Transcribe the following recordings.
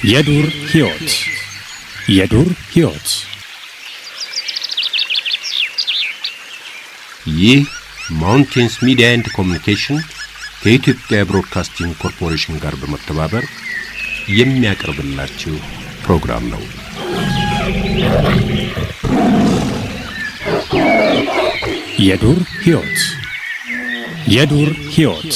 የዱር ህይወት ይህ ማውንቴንስ ሚዲያ ኤንድ ኮሙኒኬሽን ከኢትዮጵያ ብሮድካስቲንግ ኮርፖሬሽን ጋር በመተባበር የሚያቀርብላችሁ ፕሮግራም ነው። የዱር ህይወት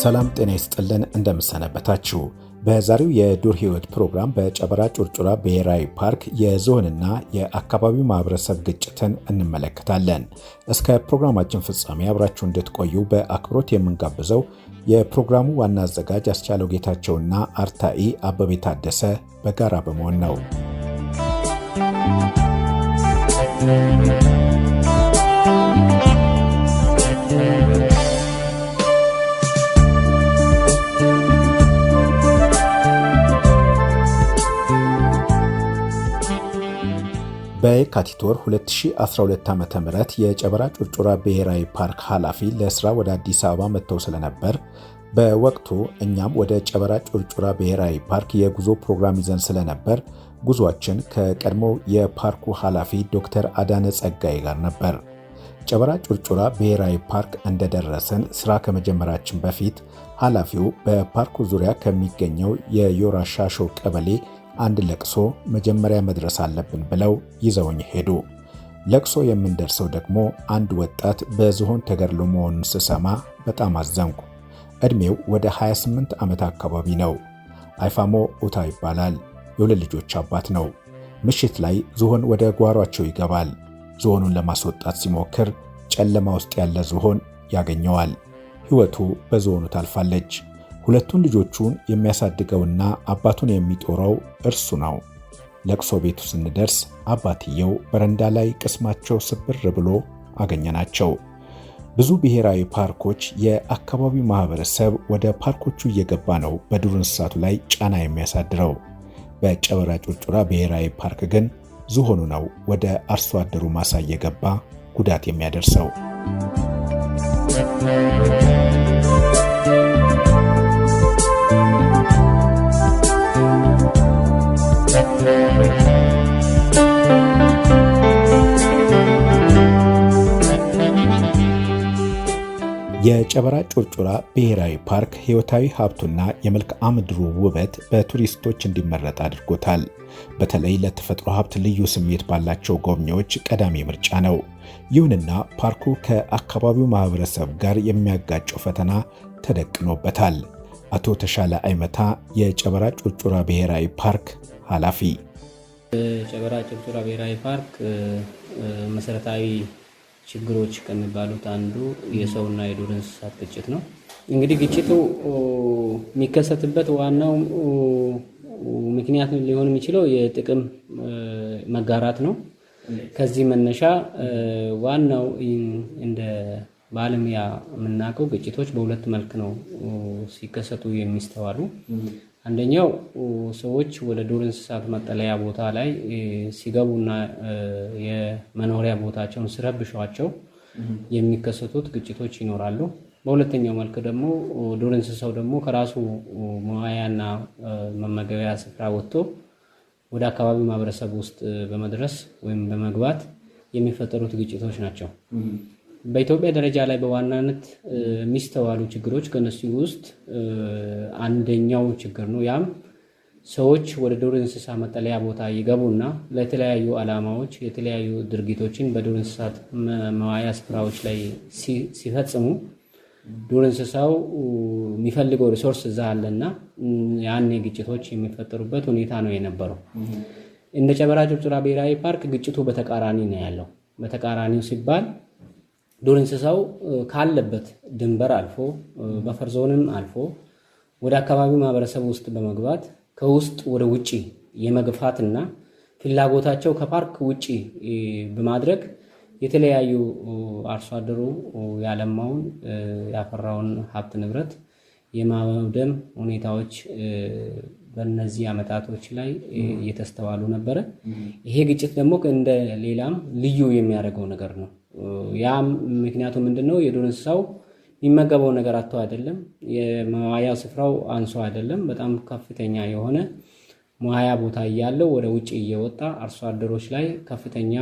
ሰላም ጤና ይስጥልን እንደምሰነበታችሁ። በዛሬው የዱር ህይወት ፕሮግራም በጨበራ ጩርጩራ ብሔራዊ ፓርክ የዝሆንና የአካባቢው ማህበረሰብ ግጭትን እንመለከታለን። እስከ ፕሮግራማችን ፍጻሜ አብራችሁ እንድትቆዩ በአክብሮት የምንጋብዘው የፕሮግራሙ ዋና አዘጋጅ አስቻለው ጌታቸውና አርታኢ አበቤ ታደሰ በጋራ በመሆን ነው። በየካቲት ወር 2012 ዓ.ም የጨበራ ጩርጩራ ብሔራዊ ፓርክ ኃላፊ ለስራ ወደ አዲስ አበባ መጥተው ስለነበር በወቅቱ እኛም ወደ ጨበራ ጩርጩራ ብሔራዊ ፓርክ የጉዞ ፕሮግራም ይዘን ስለነበር ጉዟችን ከቀድሞው የፓርኩ ኃላፊ ዶክተር አዳነ ጸጋዬ ጋር ነበር። ጨበራ ጩርጩራ ብሔራዊ ፓርክ እንደደረሰን ስራ ከመጀመራችን በፊት ኃላፊው በፓርኩ ዙሪያ ከሚገኘው የዮራ ሻሾ ቀበሌ አንድ ለቅሶ መጀመሪያ መድረስ አለብን ብለው ይዘውኝ ሄዱ። ለቅሶ የምንደርሰው ደግሞ አንድ ወጣት በዝሆን ተገድሎ መሆኑን ስሰማ በጣም አዘንኩ። ዕድሜው ወደ 28 ዓመት አካባቢ ነው። አይፋሞ ኡታ ይባላል። የሁለት ልጆች አባት ነው። ምሽት ላይ ዝሆን ወደ ጓሯቸው ይገባል። ዝሆኑን ለማስወጣት ሲሞክር ጨለማ ውስጥ ያለ ዝሆን ያገኘዋል። ሕይወቱ በዝሆኑ ታልፋለች። ሁለቱን ልጆቹን የሚያሳድገውና አባቱን የሚጦረው እርሱ ነው። ለቅሶ ቤቱ ስንደርስ አባትየው በረንዳ ላይ ቅስማቸው ስብር ብሎ አገኘናቸው። ብዙ ብሔራዊ ፓርኮች የአካባቢው ማህበረሰብ ወደ ፓርኮቹ እየገባ ነው በዱር እንስሳቱ ላይ ጫና የሚያሳድረው። በጨበራ ጩርጩራ ብሔራዊ ፓርክ ግን ዝሆኑ ነው ወደ አርሶ አደሩ ማሳ እየገባ ጉዳት የሚያደርሰው። የጨበራ ጩርጩራ ብሔራዊ ፓርክ ሕይወታዊ ሀብቱና የመልክዓ ምድሩ ውበት በቱሪስቶች እንዲመረጥ አድርጎታል። በተለይ ለተፈጥሮ ሀብት ልዩ ስሜት ባላቸው ጎብኚዎች ቀዳሚ ምርጫ ነው። ይሁንና ፓርኩ ከአካባቢው ማህበረሰብ ጋር የሚያጋጨው ፈተና ተደቅኖበታል። አቶ ተሻለ አይመታ የጨበራ ጩርጩራ ብሔራዊ ፓርክ ኃላፊ። ጨበራ ጩርጩራ ብሔራዊ ፓርክ መሰረታዊ ችግሮች ከሚባሉት አንዱ የሰውና የዱር እንስሳት ግጭት ነው። እንግዲህ ግጭቱ የሚከሰትበት ዋናው ምክንያት ሊሆን የሚችለው የጥቅም መጋራት ነው። ከዚህ መነሻ ዋናው እንደ ባለሙያ የምናውቀው ግጭቶች በሁለት መልክ ነው ሲከሰቱ የሚስተዋሉ። አንደኛው ሰዎች ወደ ዱር እንስሳት መጠለያ ቦታ ላይ ሲገቡና የመኖሪያ ቦታቸውን ሲረብሿቸው የሚከሰቱት ግጭቶች ይኖራሉ። በሁለተኛው መልክ ደግሞ ዱር እንስሳው ደግሞ ከራሱ መዋያና መመገቢያ ስፍራ ወጥቶ ወደ አካባቢው ማህበረሰብ ውስጥ በመድረስ ወይም በመግባት የሚፈጠሩት ግጭቶች ናቸው። በኢትዮጵያ ደረጃ ላይ በዋናነት የሚስተዋሉ ችግሮች ከነሱ ውስጥ አንደኛው ችግር ነው። ያም ሰዎች ወደ ዱር እንስሳ መጠለያ ቦታ ይገቡና ለተለያዩ ዓላማዎች የተለያዩ ድርጊቶችን በዱር እንስሳት መዋያ ስፍራዎች ላይ ሲፈጽሙ ዱር እንስሳው የሚፈልገው ሪሶርስ እዛ አለና ያኔ ግጭቶች የሚፈጠሩበት ሁኔታ ነው የነበረው። እንደ ጨበራ ጩርጩራ ብሔራዊ ፓርክ ግጭቱ በተቃራኒ ነው ያለው። በተቃራኒው ሲባል ዱር እንስሳው ካለበት ድንበር አልፎ በፈር ዞንም አልፎ ወደ አካባቢው ማህበረሰብ ውስጥ በመግባት ከውስጥ ወደ ውጪ የመግፋትና ፍላጎታቸው ከፓርክ ውጪ በማድረግ የተለያዩ አርሶ አደሩ ያለማውን ያፈራውን ሀብት ንብረት የማውደም ሁኔታዎች በእነዚህ አመታቶች ላይ እየተስተዋሉ ነበረ። ይሄ ግጭት ደግሞ እንደ ሌላም ልዩ የሚያደርገው ነገር ነው። ያም ምክንያቱ ምንድነው? የዱር እንስሳው የሚመገበው ነገር አጥቶ አይደለም፣ የመዋያ ስፍራው አንሶ አይደለም። በጣም ከፍተኛ የሆነ መዋያ ቦታ እያለው ወደ ውጭ እየወጣ አርሶ አደሮች ላይ ከፍተኛ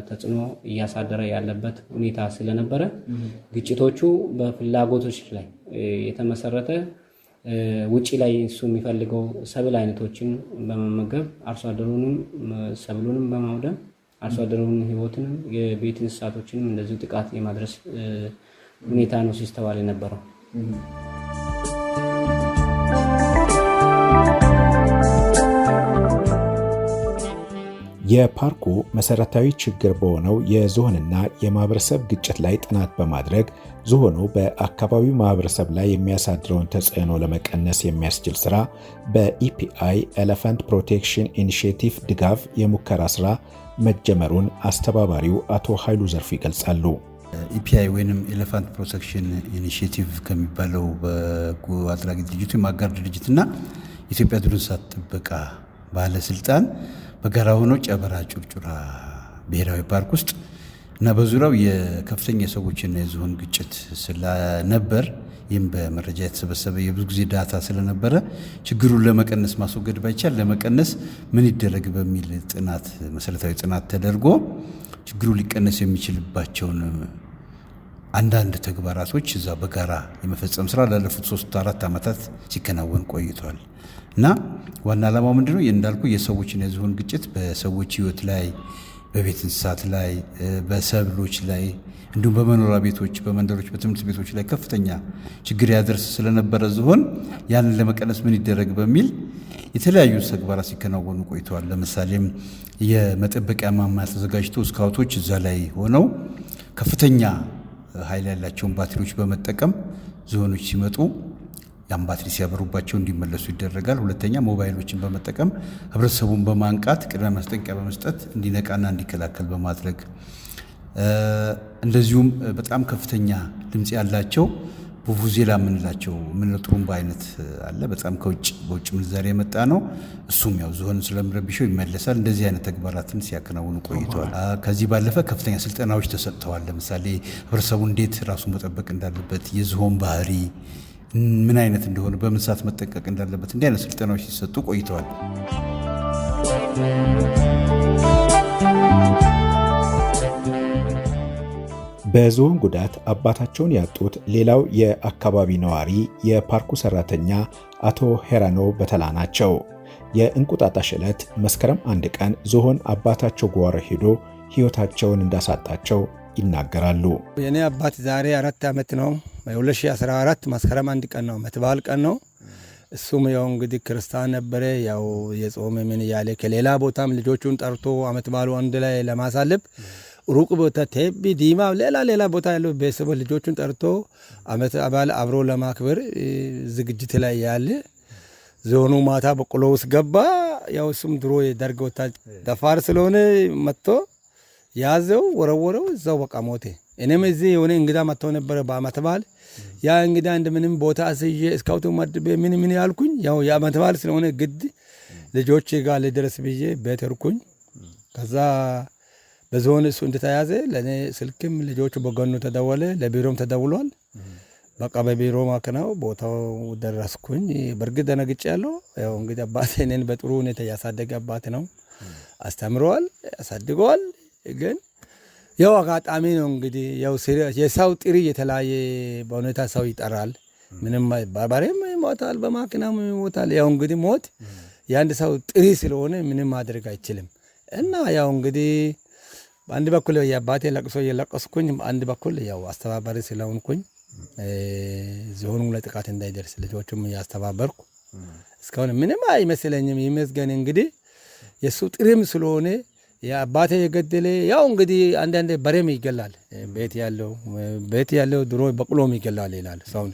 ተጽዕኖ እያሳደረ ያለበት ሁኔታ ስለነበረ ግጭቶቹ በፍላጎቶች ላይ የተመሰረተ ውጪ ላይ እሱ የሚፈልገው ሰብል አይነቶችን በመመገብ አርሶ አደሩንም ሰብሉንም በማውደም አርሶ አደሩን ህይወትንም የቤት እንስሳቶችንም እንደዚሁ ጥቃት የማድረስ ሁኔታ ነው ሲስተዋል የነበረው። የፓርኩ መሰረታዊ ችግር በሆነው የዝሆንና የማህበረሰብ ግጭት ላይ ጥናት በማድረግ ዝሆኑ በአካባቢው ማህበረሰብ ላይ የሚያሳድረውን ተጽዕኖ ለመቀነስ የሚያስችል ስራ በኢፒአይ ኤሌፋንት ፕሮቴክሽን ኢኒሺየቲቭ ድጋፍ የሙከራ ስራ መጀመሩን አስተባባሪው አቶ ኃይሉ ዘርፍ ይገልጻሉ። ኢፒአይ ወይንም ኤሌፋንት ፕሮቴክሽን ኢኒሺየቲቭ ከሚባለው በጎ አድራጊ ድርጅቱ የማጋር ድርጅትና ኢትዮጵያ ዱር እንስሳት ጥበቃ ባለስልጣን በጋራ ሆነው ጨበራ ጩርጩራ ብሔራዊ ፓርክ ውስጥ እና በዙሪያው የከፍተኛ ሰዎችና የዝሆን ግጭት ስለነበር ይህም በመረጃ የተሰበሰበ የብዙ ጊዜ ዳታ ስለነበረ ችግሩን ለመቀነስ ማስወገድ ባይቻል ለመቀነስ ምን ይደረግ በሚል ጥናት መሰረታዊ ጥናት ተደርጎ ችግሩ ሊቀነስ የሚችልባቸውን አንዳንድ ተግባራቶች እዛ በጋራ የመፈጸም ስራ ላለፉት 3-4 ዓመታት ሲከናወን ቆይቷል። እና ዋና ዓላማው ምንድነው? እንዳልኩ የሰዎችና የዝሆን ግጭት በሰዎች ህይወት ላይ፣ በቤት እንስሳት ላይ፣ በሰብሎች ላይ እንዲሁም በመኖሪያ ቤቶች፣ በመንደሮች፣ በትምህርት ቤቶች ላይ ከፍተኛ ችግር ያደርስ ስለነበረ ዝሆን ያንን ለመቀነስ ምን ይደረግ በሚል የተለያዩ ተግባራት ሲከናወኑ ቆይተዋል። ለምሳሌም የመጠበቂያ ማማ ተዘጋጅቶ ስካውቶች እዛ ላይ ሆነው ከፍተኛ ኃይል ያላቸውን ባትሪዎች በመጠቀም ዝሆኖች ሲመጡ ያን ባትሪ ሲያበሩባቸው እንዲመለሱ ይደረጋል። ሁለተኛ ሞባይሎችን በመጠቀም ህብረተሰቡን በማንቃት ቅድመ ማስጠንቀቂያ በመስጠት እንዲነቃና እንዲከላከል በማድረግ እንደዚሁም በጣም ከፍተኛ ድምጽ ያላቸው ቡቡዜላ የምንላቸው ጥሩምባ አይነት አለ። በጣም በውጭ ምንዛሬ የመጣ ነው። እሱም ያው ዝሆን ስለሚረብሸው ይመለሳል። እንደዚህ አይነት ተግባራትን ሲያከናውኑ ቆይተዋል። ከዚህ ባለፈ ከፍተኛ ስልጠናዎች ተሰጥተዋል። ለምሳሌ ህብረተሰቡ እንዴት ራሱን መጠበቅ እንዳለበት፣ የዝሆን ባህሪ ምን አይነት እንደሆነ፣ በምን ሰዓት መጠንቀቅ እንዳለበት እንዲህ አይነት ስልጠናዎች ሲሰጡ ቆይተዋል። በዝሆን ጉዳት አባታቸውን ያጡት ሌላው የአካባቢ ነዋሪ የፓርኩ ሰራተኛ አቶ ሄራኖ በተላ ናቸው። የእንቁጣጣሽ ዕለት መስከረም 1 ቀን ዝሆን አባታቸው ጓሮ ሄዶ ህይወታቸውን እንዳሳጣቸው ይናገራሉ። የኔ አባት ዛሬ 4 ዓመት ነው። 2014 መስከረም 1 ቀን ነው፣ መትባል ቀን ነው። እሱም ያው እንግዲህ ክርስቲያን ነበረ። ያው የጾም ምን ያለ ከሌላ ቦታም ልጆቹን ጠርቶ አመት ባሉ አንድ ላይ ለማሳለፍ ሩቅ ቦታ ቴቢ ዲማ ሌላ ቦታ ያለው ቤተሰብ ልጆቹን ጠርቶ አመት አባል አብሮ ለማክበር ዝግጅት ላይ ያለ ዝሆኑ ማታ በቆሎ ውስጥ ገባ። ያው እሱም ድሮ የደርግ ወታደር ደፋር ስለሆነ መጥቶ ያዘው፣ ወረወረው፣ እዛው በቃ ሞተ። እኔም እዚህ የሆነ እንግዳ መጥቶ ነበረ በአመት በዓል። ያ እንግዳ እንደምንም ቦታ አስይዤ እስካውቱ መድቤ ምን ያልኩኝ ያው የአመት በዓል ስለሆነ ግድ ልጆች ጋር ልድረስ ብዬ ቤት ሄድኩኝ። ከዛ በዝሆን እሱ እንደተያዘ ለኔ ስልክም ልጆቹ በጎኑ ተደወለ፣ ለቢሮም ተደውሏል። በቃ በቢሮ ማከናው ቦታው ደረስኩኝ። በርግጥ ደነግጫለሁ። ያው እንግዲህ አባቴ እኔን በጥሩ ሁኔታ ያሳደገ አባት ነው። አስተምሯል፣ ያሳድገዋል። ግን ያው አጋጣሚ ነው እንግዲህ ያው የሰው ጥሪ የተለያየ በሁኔታ ሰው ይጠራል። ምንም ባባሬም ይሞታል፣ በማኪናም ይሞታል። ያው እንግዲህ ሞት የአንድ ሰው ጥሪ ስለሆነ ምንም ማድረግ አይችልም። እና ያው እንግዲህ በአንድ በኩል የአባቴ ለቅሶ እየለቀስኩኝ፣ በአንድ በኩል ያው አስተባባሪ ስለሆንኩኝ ዝሆኑ ለጥቃት እንዳይደርስ ልጆቹም እያስተባበርኩ እስካሁን ምንም አይመስለኝም። ይመስገን እንግዲህ የሱ ጥሪም ስለሆነ የአባቴ የገደለ ያው እንግዲህ አንዳንድ በሬም ይገላል፣ ቤት ያለው ድሮ በቅሎም ይገላል ይላል ሰው።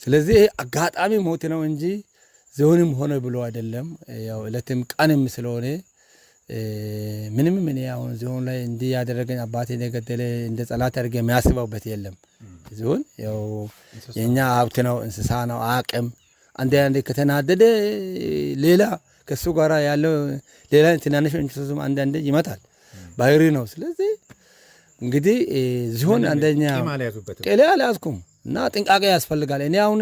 ስለዚህ አጋጣሚ ሞት ነው እንጂ ዝሆንም ሆነ ብሎ አይደለም። ያው እለትም ቀንም ስለሆነ ምንም ምን አሁን ዞን ላይ እንዲህ ያደረገኝ አባቴ ነገደለ እንደ ጸላት አድርገ የሚያስበውበት የለም። ዞን ያው የኛ ሀብት ነው፣ እንስሳ ነው፣ አቅም አንዴ ከተናደደ ሌላ ከሱ ጋራ ያለው ሌላ ትናንሽ እንስሳም አንዳንዴ ይመታል፣ ባህሪ ነው። ስለዚህ እንግዲህ ዞን አንደኛ ቄሌ አልያዝኩም እና ጥንቃቄ ያስፈልጋል። እኔ አሁን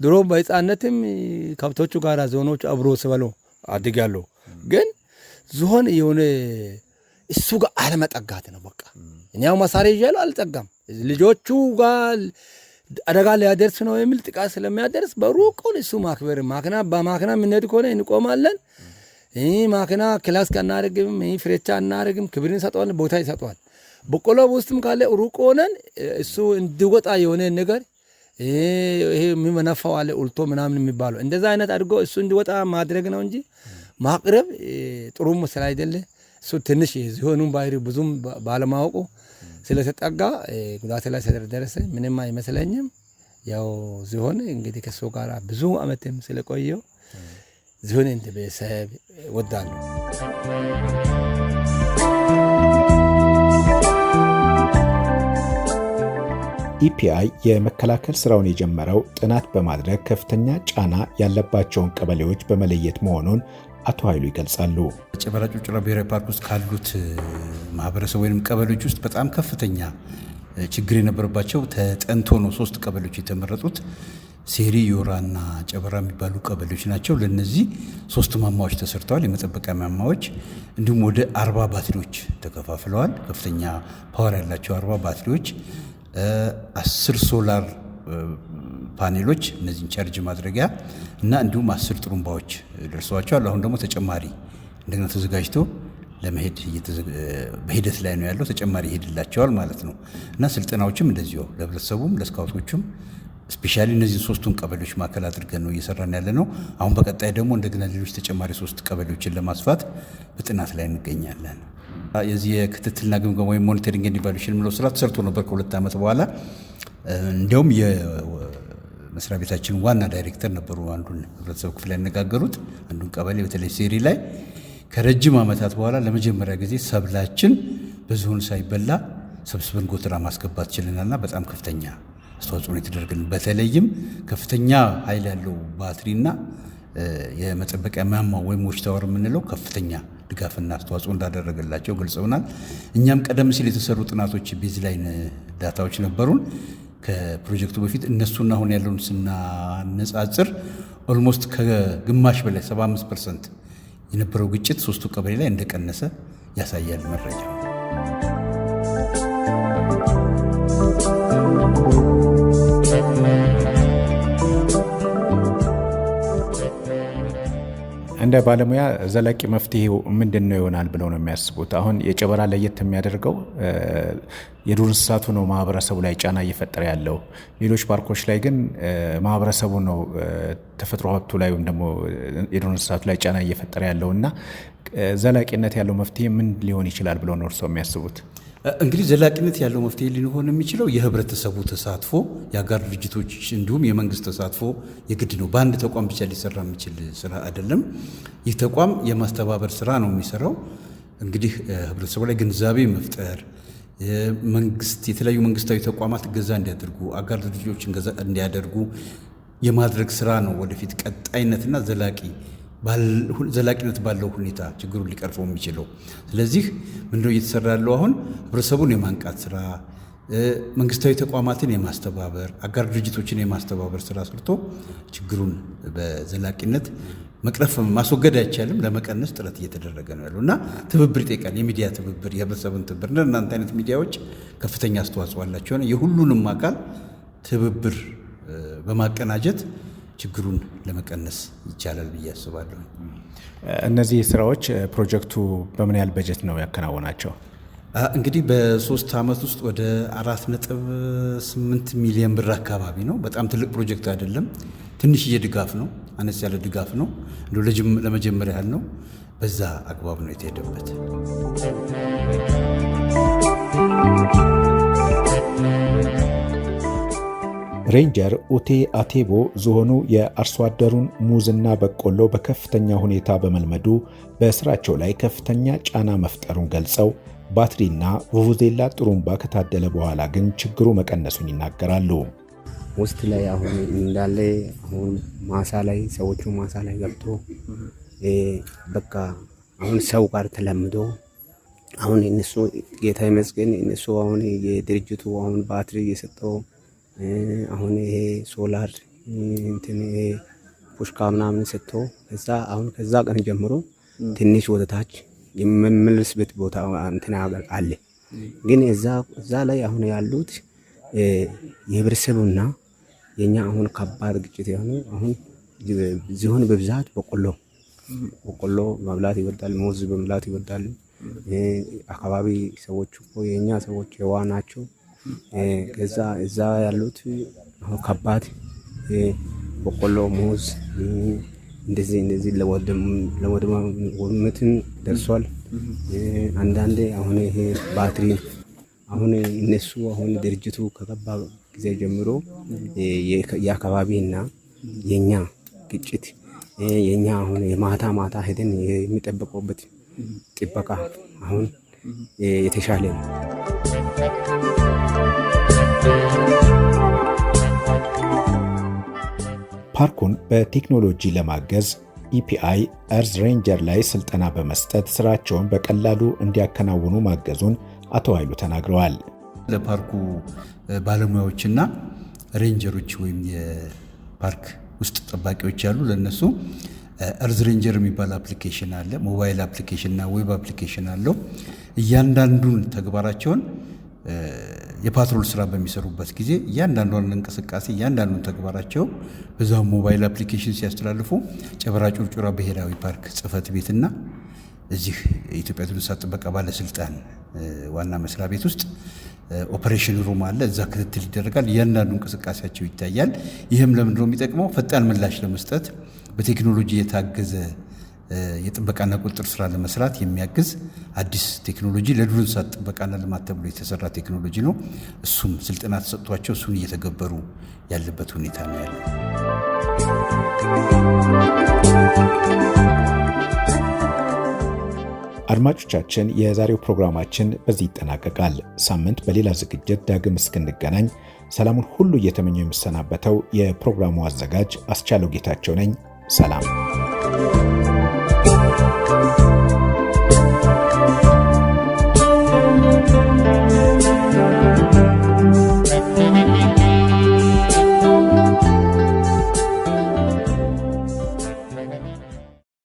ድሮ በህፃነትም ከብቶቹ ጋራ ዞኖቹ አብሮ ስበሉ አድጋለሁ። ግን ዞን የሆነ እሱ ጋር አለመጠጋት ነው በቃ። እኔ ያው መሳሪያ ይዣለሁ አልጠጋም። ልጆቹ ጋር አደጋ ሊያደርስ ነው የሚል ጥቃት ስለሚያደርስ በሩቁን እሱ ማክበር በማክና የምንሄድ ከሆነ እንቆማለን። ማክና ክላስ አናደርግም፣ ፍሬቻ አናደርግም። ክብርን ይሰጠዋል፣ ቦታ ይሰጠዋል። በቆሎ ውስጥም ካለ ሩቅ ሆነን እሱ እንዲወጣ የሆነ ነገር ይሄ የሚመነፋው አለ ኡልቶ ምናምን የሚባለው እንደዛ አይነት አድርጎ እሱ እንዲወጣ ማድረግ ነው እንጂ ማቅረብ ጥሩ መስላ አይደለ። እሱ ትንሽ ዚሆኑን ባህሪ ብዙም ባለማወቁ ስለተጠጋ ጉዳት ላይ ስለደረሰ ምንም አይመስለኝም። ያው ዚሆን እንግዲህ ከሱ ጋር ብዙ አመትም ስለቆየው ዚሆን እንደ ቤተሰብ ወዳለሁ። ኢፒአይ የመከላከል ስራውን የጀመረው ጥናት በማድረግ ከፍተኛ ጫና ያለባቸውን ቀበሌዎች በመለየት መሆኑን አቶ ኃይሉ ይገልጻሉ። ጨበራ ጩርጩራ ብሔራዊ ፓርክ ውስጥ ካሉት ማህበረሰብ ወይም ቀበሌዎች ውስጥ በጣም ከፍተኛ ችግር የነበረባቸው ተጠንቶ ነው 3 ቀበሌዎች የተመረጡት። ሴሪ፣ ዮራና ጨበራ የሚባሉ ቀበሌዎች ናቸው። ለነዚህ 3 ማማዎች ተሰርተዋል፣ የመጠበቂያ ማማዎች። እንዲሁም ወደ 40 ባትሪዎች ተከፋፍለዋል። ከፍተኛ ፓወር ያላቸው 40 ባትሪዎች፣ 10 ሶላር ፓኔሎች እነዚህን ቻርጅ ማድረጊያ እና እንዲሁም 10 ጥሩምባዎች ደርሰዋቸዋል። አሁን ደግሞ ተጨማሪ እንደገና ተዘጋጅቶ ለመሄድ በሂደት ላይ ነው ያለው። ተጨማሪ ይሄድላቸዋል ማለት ነው። እና ስልጠናዎችም እንደዚሁ ለህብረተሰቡም ለስካውቶቹም ስፔሻሊ እነዚህ 3ቱን ቀበሌዎች ማዕከል አድርገን ነው እየሰራን ያለ ነው። አሁን በቀጣይ ደግሞ እንደገና ሌሎች ተጨማሪ 3 ቀበሌዎችን ለማስፋት በጥናት ላይ እንገኛለን። የዚህ የክትትልና ግምገማ ወይም ሞኒተሪንግ ኤንድ ኢቫሉዌሽን የሚለው ስራ ተሰርቶ ነበር ከ2 ዓመት በኋላ። እንዲያውም የመስሪያ ቤታችን ዋና ዳይሬክተር ነበሩ አንዱን ህብረተሰብ ክፍል ያነጋገሩት። አንዱን ቀበሌ በተለይ ሴሪ ላይ ከረጅም ዓመታት በኋላ ለመጀመሪያ ጊዜ ሰብላችን በዝሆን ሳይበላ ሰብስበን ጎተራ ማስገባት ችለናልና በጣም ከፍተኛ አስተዋጽኦ የተደረገልን። በተለይም ከፍተኛ ኃይል ያለው ባትሪና የመጠበቂያ ማማ ወይም ዎች ታወር የምንለው ከፍተኛ ድጋፍና አስተዋጽኦ እንዳደረገላቸው ገልጸውናል። እኛም ቀደም ሲል የተሰሩ ጥናቶች ቤዝላይን ዳታዎች ነበሩን ከፕሮጀክቱ በፊት። እነሱና አሁን ያለውን ስናነጻጽር ኦልሞስት ከግማሽ በላይ 75% የነበረው ግጭት 3ቱ ቀበሌ ላይ እንደቀነሰ ያሳያል መረጃው። እንደ ባለሙያ ዘላቂ መፍትሄው ምንድነው ይሆናል ብለው ነው የሚያስቡት? አሁን የጨበራ ለየት የሚያደርገው የዱር እንስሳቱ ነው ማህበረሰቡ ላይ ጫና እየፈጠረ ያለው። ሌሎች ፓርኮች ላይ ግን ማህበረሰቡ ነው ተፈጥሮ ሀብቱ ላይ ወይም ደግሞ የዱር እንስሳቱ ላይ ጫና እየፈጠረ ያለውና ዘላቂነት ያለው መፍትሄ ምን ሊሆን ይችላል ብለው ነው እርስዎ የሚያስቡት? እንግዲህ ዘላቂነት ያለው መፍትሄ ሊሆን የሚችለው የህብረተሰቡ ተሳትፎ፣ የአጋር ድርጅቶች እንዲሁም የመንግስት ተሳትፎ የግድ ነው። በአንድ ተቋም ብቻ ሊሰራ የሚችል ስራ አይደለም። ይህ ተቋም የማስተባበር ስራ ነው የሚሰራው። እንግዲህ ህብረተሰቡ ላይ ግንዛቤ መፍጠር፣ መንግስት የተለያዩ መንግስታዊ ተቋማት እገዛ እንዲያደርጉ፣ አጋር ድርጅቶችን እገዛ እንዲያደርጉ የማድረግ ስራ ነው ወደፊት ቀጣይነትና ዘላቂነት ባለው ሁኔታ ችግሩን ሊቀርፈው የሚችለው። ስለዚህ ምንድነው እየተሰራ ያለው? አሁን ህብረተሰቡን የማንቃት ስራ፣ መንግስታዊ ተቋማትን የማስተባበር፣ አጋር ድርጅቶችን የማስተባበር ስራ ሰርቶ ችግሩን በዘላቂነት መቅረፍ ማስወገድ አይቻልም፣ ለመቀነስ ጥረት እየተደረገ ነው ያለው እና ትብብር ይጠይቃል። የሚዲያ ትብብር፣ የህብረተሰብን ትብብር እና እናንተ አይነት ሚዲያዎች ከፍተኛ አስተዋጽኦ አላቸው። የሁሉንም አካል ትብብር በማቀናጀት ችግሩን ለመቀነስ ይቻላል ብዬ አስባለሁ። እነዚህ ስራዎች ፕሮጀክቱ በምን ያህል በጀት ነው ያከናወናቸው? እንግዲህ በ3 ዓመት ውስጥ ወደ 4.8 ሚሊዮን ብር አካባቢ ነው። በጣም ትልቅ ፕሮጀክት አይደለም። ትንሽዬ ድጋፍ ነው፣ አነስ ያለ ድጋፍ ነው። እንደው ለመጀመሪያ ያህል ነው። በዛ አግባብ ነው የተሄደበት። ሬንጀር ኡቴ አቴቦ ዝሆኑ የአርሶ አደሩን ሙዝና በቆሎ በከፍተኛ ሁኔታ በመልመዱ በስራቸው ላይ ከፍተኛ ጫና መፍጠሩን ገልጸው ባትሪና ቡቡዜላ ጥሩምባ ከታደለ በኋላ ግን ችግሩ መቀነሱን ይናገራሉ። ውስጥ ላይ አሁን እንዳለ አሁን ማሳ ላይ ሰዎቹ ማሳ ላይ ገብቶ በቃ አሁን ሰው ጋር ተለምዶ አሁን እነሱ ጌታ ይመስገን እነሱ አሁን የድርጅቱ አሁን ባትሪ የሰጠው አሁን ይሄ ሶላር እንትን ፑሽካ ምናምን ሰጥቶ ከዛ ቀን ጀምሮ ትንሽ ወደታች የምመለስበት ቦታ እንትን አለ። ግን እዛ ላይ አሁን ያሉት የህብረተሰቡና የኛ አሁን ከባድ ግጭት የሆነ አሁን ዝሆን በብዛት በቆሎ መብላት ይወዳል፣ ሙዝ በመብላት ይወዳል። አካባቢ ሰዎች እኮ የኛ ሰዎች የዋ ናቸው። ከዛ እዛ ያሉት አሁን ከባድ በቆሎ፣ ሙዝ እንደዚህ ለወድመትን ደርሷል። አንዳንዴ አሁን ይሄ ባትሪ አሁን እነሱ አሁን ድርጅቱ ከገባ ጊዜ ጀምሮ የአካባቢና የኛ ግጭት የኛ አሁን የማታ ሄደን የሚጠበቀውበት ጥበቃ አሁን የተሻለ ነው። ፓርኩን በቴክኖሎጂ ለማገዝ ኢፒአይ እርዝ ሬንጀር ላይ ስልጠና በመስጠት ስራቸውን በቀላሉ እንዲያከናውኑ ማገዙን አቶ ኃይሉ ተናግረዋል። ለፓርኩ ባለሙያዎችና ሬንጀሮች ወይም የፓርክ ውስጥ ጠባቂዎች ያሉ ለነሱ እርዝ ሬንጀር የሚባል አፕሊኬሽን አለ። ሞባይል አፕሊኬሽን እና ዌብ አፕሊኬሽን አለው። እያንዳንዱን ተግባራቸውን የፓትሮል ስራ በሚሰሩበት ጊዜ እያንዳንዱን እንቅስቃሴ እያንዳንዱን ተግባራቸው በዛው ሞባይል አፕሊኬሽን ሲያስተላልፉ ጨበራ ጩርጩራ ብሔራዊ ፓርክ ጽሕፈት ቤትና እዚህ የኢትዮጵያ ዱር እንስሳት ጥበቃ ባለስልጣን ዋና መስሪያ ቤት ውስጥ ኦፕሬሽን ሩም አለ። እዛ ክትትል ይደረጋል። እያንዳንዱ እንቅስቃሴያቸው ይታያል። ይህም ለምንድን ነው የሚጠቅመው? ፈጣን ምላሽ ለመስጠት በቴክኖሎጂ የታገዘ የጥበቃና ቁጥጥር ስራ ለመስራት የሚያግዝ አዲስ ቴክኖሎጂ ለዱር እንስሳት ጥበቃና ልማት ተብሎ የተሰራ ቴክኖሎጂ ነው። እሱም ስልጠና ተሰጥቷቸው እሱን እየተገበሩ ያለበት ሁኔታ ነው ያለው። አድማጮቻችን፣ የዛሬው ፕሮግራማችን በዚህ ይጠናቀቃል። ሳምንት በሌላ ዝግጅት ዳግም እስክንገናኝ ሰላሙን ሁሉ እየተመኘው የምሰናበተው የፕሮግራሙ አዘጋጅ አስቻለው ጌታቸው ነኝ። ሰላም።